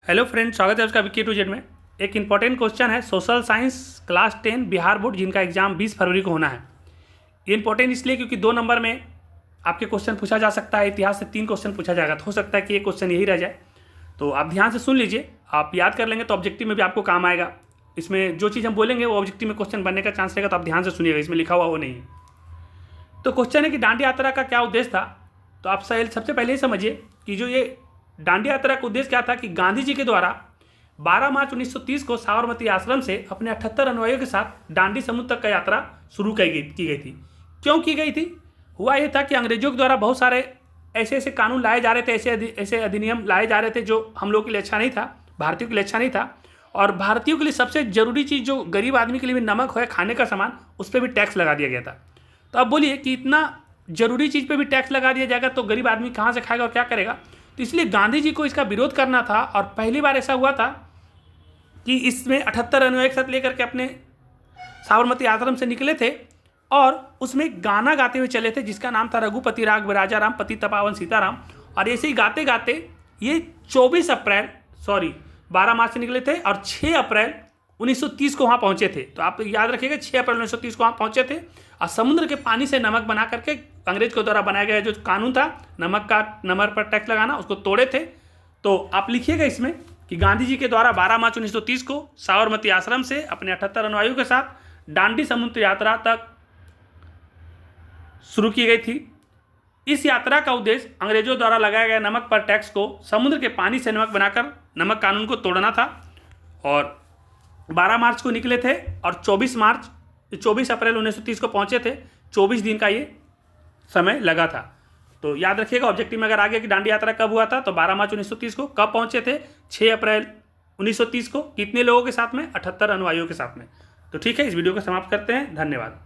Hello friend, स्वागत है आपका विकी टू जेड में। एक इंपॉर्टेंट क्वेश्चन है social science class 10 Bihar board, जिनका एग्जाम 20 फरवरी को होना है। ये इंपॉर्टेंट इसलिए क्योंकि 2 नंबर में आपके क्वेश्चन पूछा जा सकता है। इतिहास से 3 क्वेश्चन पूछा जाएगा, तो हो सकता है कि ये क्वेश्चन यही रह जाए। तो आप ध्यान से सुन लीजिए, आप याद कर लेंगे तो ऑब्जेक्टिव में भी आपको काम आएगा। इसमें जो चीज़ हम बोलेंगे वो ऑब्जेक्टिव में क्वेश्चन बनने का चांस रहेगा, तो आप ध्यान से सुनिएगा, इसमें लिखा हुआ वो नहीं है। तो क्वेश्चन है कि डांडी यात्रा का क्या उद्देश्य था। तो आप सबसे पहले ही समझिए कि जो ये डांडी यात्रा का उद्देश्य क्या था कि गांधी जी के द्वारा 12 मार्च 1930 को साबरमती आश्रम से अपने 78 अनुयायियों के साथ डांडी समुद्र तक का यात्रा शुरू की गई थी। क्यों की गई थी? हुआ यह था कि अंग्रेजों के द्वारा बहुत सारे ऐसे कानून लाए जा रहे थे, ऐसे अधिनियम लाए जा रहे थे जो हम लोग के लिए अच्छा नहीं था, भारतीयों के लिए अच्छा नहीं था। और भारतीयों के लिए सबसे जरूरी चीज़ जो गरीब आदमी के लिए भी नमक है, खाने का सामान, उस पर भी टैक्स लगा दिया गया था। तो अब बोलिए कि इतना जरूरी चीज़ पे भी टैक्स लगा दिया जाएगा तो गरीब आदमी कहाँ से खाएगा और क्या करेगा। तो इसलिए गांधी जी को इसका विरोध करना था। और पहली बार ऐसा हुआ था कि इसमें 78 अनुयायी के साथ लेकर के अपने साबरमती आश्रम से निकले थे और उसमें गाना गाते हुए चले थे जिसका नाम था रघुपति राघव राजा राम पति तपावन सीताराम। और ऐसे ही गाते गाते ये 12 मार्च से निकले थे और 6 अप्रैल 1930 को वहाँ पहुँचे थे। तो आप याद रखिएगा, 6 अप्रैल 1930 को वहाँ पहुँचे थे और समुद्र के पानी से नमक बना करके अंग्रेज के द्वारा बनाया गया जो कानून था नमक पर टैक्स लगाना, उसको तोड़े थे। तो आप लिखिएगा इसमें कि गांधी जी के द्वारा 12 मार्च 1930 को साबरमती आश्रम से अपने 78 अनुयायियों के साथ डांडी समुद्र यात्रा तक शुरू की गई थी। इस यात्रा का उद्देश्य अंग्रेजों द्वारा लगाया गया नमक पर टैक्स को समुद्र के पानी से नमक बनाकर नमक कानून को तोड़ना था। और 12 मार्च को निकले थे और 24 अप्रैल 1930 को पहुंचे थे। 24 दिन का ये समय लगा था। तो याद रखिएगा, ऑब्जेक्टिव में अगर आ गया कि डांडी यात्रा कब हुआ था तो 12 मार्च 1930 को, कब पहुंचे थे 6 अप्रैल 1930 को, कितने लोगों के साथ में 78 अनुयायियों के साथ में। तो ठीक है, इस वीडियो को समाप्त करते हैं। धन्यवाद।